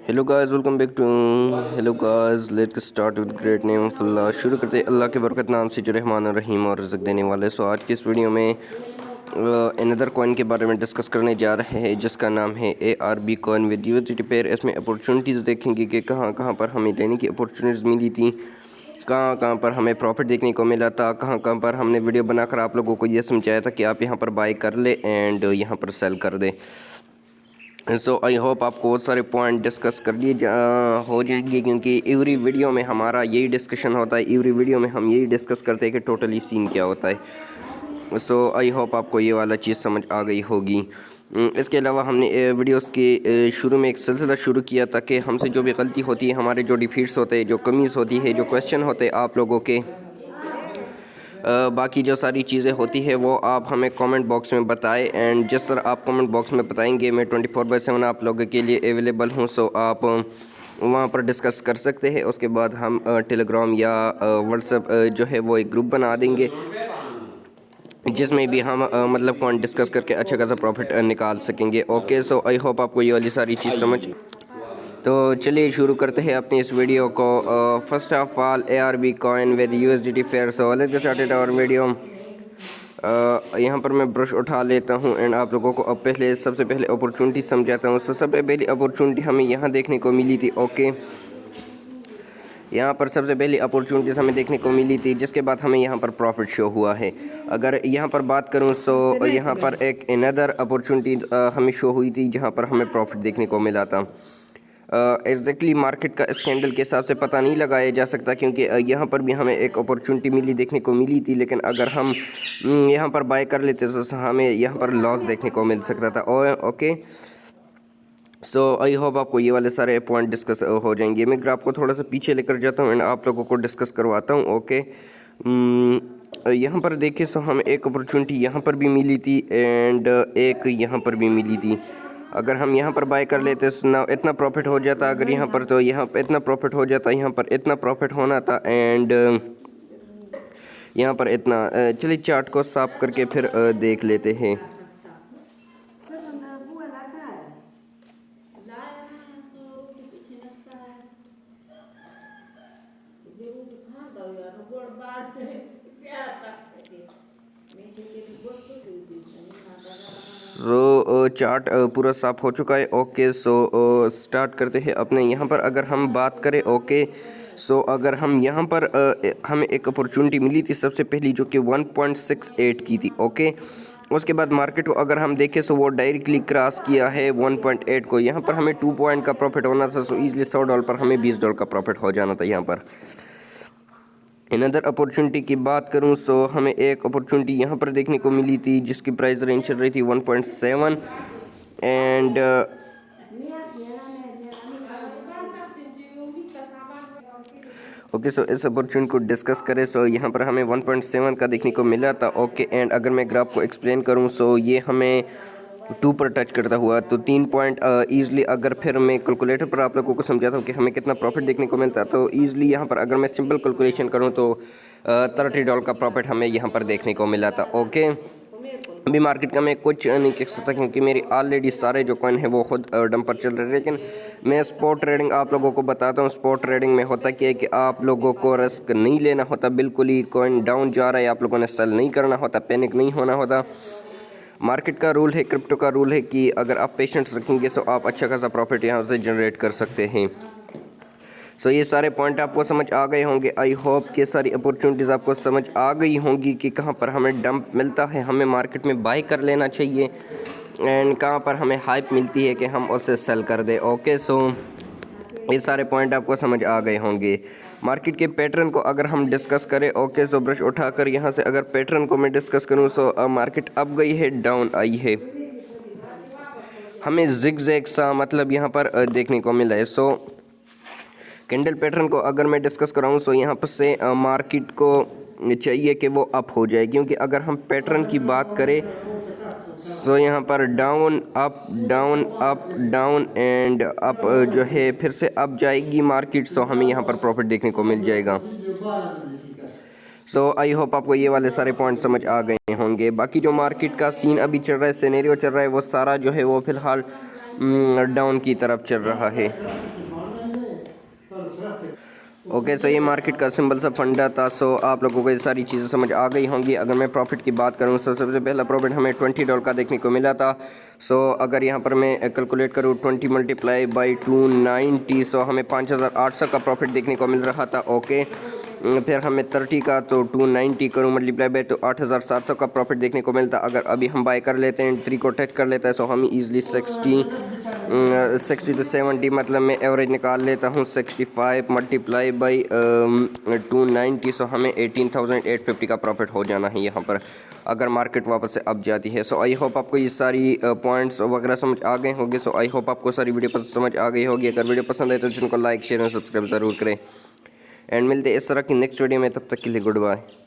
Hello guys, welcome back to hello guys, let's start with great name of Allah. शुरू करते हैं अल्लाह के बरकत नाम से जो रहमान और रहीम और रिज़्क़ देने वाले। सो आज की इस वीडियो में अनदर कॉइन के बारे में डिस्कस करने जा रहे हैं जिसका नाम है ARB coin with USDT pair. इसमें अपॉर्चुनिटीज़ देखेंगे कि कहाँ कहाँ पर हमें लेने की अपॉर्चुनिटीज़ मिली थी, कहाँ कहाँ पर हमें प्रॉफिट देखने को मिला था, कहाँ कहाँ पर हमने वीडियो बनाकर आप लोगों को ये समझाया था कि आप यहाँ पर बाई कर ले एंड यहाँ पर सेल कर दे। सो आई होप आपको बहुत सारे पॉइंट डिस्कस कर लिए हो जाएंगे, क्योंकि एवरी वीडियो में हमारा यही डिस्कशन होता है। एवरी वीडियो में हम यही डिस्कस करते हैं कि टोटली सीन क्या होता है। सो आई होप आपको ये वाला चीज़ समझ आ गई होगी। इसके अलावा हमने वीडियोस के शुरू में एक सिलसिला शुरू किया था कि हमसे जो भी गलती होती है, हमारे जो डिफीट्स होते हैं, जो कमीज़ होती है, जो क्वेश्चन होते हैं आप लोगों के, बाकी जो सारी चीज़ें होती है वो आप हमें कमेंट बॉक्स में बताएं। एंड जिस तरह आप कमेंट बॉक्स में बताएंगे, मैं 24/7 आप लोगों के लिए अवेलेबल हूँ। सो आप वहाँ पर डिस्कस कर सकते हैं। उसके बाद हम टेलीग्राम या व्हाट्सएप जो है वो एक ग्रुप बना देंगे जिसमें भी हम मतलब कौन डिस्कस करके अच्छा खासा प्रॉफिट निकाल सकेंगे। ओके, सो आई होप आपको ये वाली सारी चीज़ समझ। तो चलिए शुरू करते हैं अपनी इस वीडियो को। First of all ARB coin with USDT pair. So let's get started our video. यहाँ पर मैं ब्रश उठा लेता हूँ एंड आप लोगों को अब सबसे पहले अपॉर्चुनिटी समझाता हूँ। सबसे पहली अपॉर्चुनिटी हमें यहाँ देखने को मिली थी। ओके, यहाँ पर सबसे पहली अपॉर्चुनिटीज़ हमें देखने को मिली थी, जिसके बाद हमें यहाँ पर प्रॉफिट शो हुआ है। अगर यहाँ पर बात करूँ सो यहाँ पर एक अनदर अपॉर्चुनिटी हमें शो हुई थी जहाँ पर हमें प्रॉफिट देखने को मिला था। एग्जैक्टली मार्केट का इस कैंडल के हिसाब से पता नहीं लगाया जा सकता, क्योंकि यहाँ पर भी हमें एक अपॉर्चुनिटी देखने को मिली थी, लेकिन अगर हम यहाँ पर बाय कर लेते तो हमें यहाँ पर लॉस देखने को मिल सकता था। ओके, सो आई होप आपको ये वाले सारे पॉइंट डिस्कस हो जाएंगे। मैं ग्राफ को थोड़ा सा पीछे लेकर जाता हूँ एंड आप लोगों को डिस्कस करवाता हूँ। ओके, यहाँ पर देखिए, सो हमें एक अपॉर्चुनिटी यहाँ पर भी मिली थी एंड एक यहाँ पर भी मिली थी। अगर हम यहाँ पर बाय कर लेते ना इतना प्रॉफिट हो जाता, अगर यहाँ पर तो यहाँ पर इतना प्रॉफिट हो जाता, यहाँ पर इतना प्रॉफिट होना था एंड यहाँ पर इतना। चलिए चार्ट को साफ करके फिर देख लेते हैं। सो चार्ट पूरा साफ हो चुका है। ओके, सो स्टार्ट करते हैं अपने। यहाँ पर अगर हम बात करें, ओके, सो अगर हम यहाँ पर हमें एक अपॉर्चुनिटी मिली थी सबसे पहली, जो कि 1.68 की थी। ओके, उसके बाद मार्केट को अगर हम देखें सो वो डायरेक्टली क्रॉस किया है 1.8 को। यहाँ पर हमें 2 पॉइंट का प्रॉफिट होना था। सो ईजिली $100 पर हमें $20 का प्रॉफिट हो जाना था। यहाँ पर अनदर अपॉर्चुनिटी की बात करूं सो हमें एक अपॉर्चुनिटी यहाँ पर देखने को मिली थी जिसकी प्राइस रेंज चल रही थी 1.7 एंड ओके, सो इस अपॉर्चुनिटी को डिस्कस करें। सो यहाँ पर हमें 1.7 का देखने को मिला था। ओके, एंड अगर मैं ग्राफ को एक्सप्लेन करूँ सो ये हमें 2 पर टच करता हुआ तो 3 पॉइंट ईजिली। अगर फिर मैं कैलकुलेटर पर आप लोगों को समझाता हूँ कि हमें कितना प्रॉफिट देखने को मिलता, तो ईजिली यहाँ पर अगर मैं सिंपल कैलकुलेशन करूँ तो $30 का प्रॉफिट हमें यहाँ पर देखने को मिला था। ओके, अभी मार्केट का मैं कुछ नहीं कह सकता, क्योंकि मेरी ऑलरेडी सारे जो कॉइन है वो खुद डंप पर चल रहे हैं। लेकिन मैं स्पॉट ट्रेडिंग आप लोगों को बताता हूँ। स्पॉट ट्रेडिंग में होता क्या है कि आप लोगों को रिस्क नहीं लेना होता। बिल्कुल ही कॉइन डाउन जा रहा है, आप लोगों ने सेल नहीं करना होता, पैनिक नहीं होना होता। मार्केट का रूल है, क्रिप्टो का रूल है कि अगर आप पेशेंस रखेंगे तो आप अच्छा खासा प्रॉफिट यहाँ से जनरेट कर सकते हैं। सो ये सारे पॉइंट आपको समझ आ गए होंगे। आई होप कि सारी अपॉर्चुनिटीज़ आपको समझ आ गई होंगी कि कहाँ पर हमें डंप मिलता है, हमें मार्केट में बाय कर लेना चाहिए, एंड कहाँ पर हमें हाइप मिलती है कि हम उसे सेल कर दें। ओके, सो ये सारे पॉइंट आपको समझ आ गए होंगे। मार्केट के पैटर्न को अगर हम डिस्कस करें, ओके, सो ब्रश उठाकर यहाँ से अगर पैटर्न को मैं डिस्कस करूँ सो मार्केट अप गई है, डाउन आई है, हमें जिगजैग सा मतलब यहाँ पर देखने को मिला है। सो कैंडल पैटर्न को अगर मैं डिस्कस कराऊँ सो यहाँ पर से मार्केट को चाहिए कि वो अप हो जाए, क्योंकि अगर हम पैटर्न की बात करें सो यहाँ पर down up down up down and up जो है फिर से अप जाएगी मार्केट। सो हमें यहाँ पर प्रॉफिट देखने को मिल जाएगा। सो आई होप आपको ये वाले सारे पॉइंट समझ आ गए होंगे। बाकी जो मार्केट का सीन अभी चल रहा है, सिनेरियो चल रहा है, वो सारा जो है वो फ़िलहाल डाउन की तरफ चल रहा है। ओके सो ये मार्केट का सिंपल सा फंडा था। सो आप लोगों को ये सारी चीज़ें समझ आ गई होंगी। अगर मैं प्रॉफिट की बात करूँ तो सबसे पहला प्रॉफिट हमें $20 का देखने को मिला था। सो अगर यहाँ पर मैं कैलकुलेट करूँ 20 मल्टीप्लाई बाई 290, सो हमें 5800 का प्रॉफिट देखने को मिल रहा था। ओके फिर हमें 30 का तो 290 करूँ मल्टीप्लाई बाई तो 8700 का प्रॉफिट देखने को मिलता। अगर अभी हम बाय कर लेते हैं 3 को टच कर लेता है सो हम ईज़िली 60 to 70 मतलब मैं एवरेज निकाल लेता हूँ 65 मल्टीप्लाई बाई 290, सो हमें 18,850 का प्रॉफिट हो जाना है यहाँ पर अगर मार्केट वापस से अप जाती है। सो आई होप आपको ये सारी पॉइंट्स वगैरह समझ आ गए होंगे। सो आई होप आपको सारी वीडियो पसंद समझ आ गई होगी। अगर वीडियो पसंद आए तो चैनल को लाइक शेयर और सब्सक्राइब ज़रूर करें एंड मिलते हैं इस तरह की नेक्स्ट वीडियो में। तब तक के लिए गुड बाय।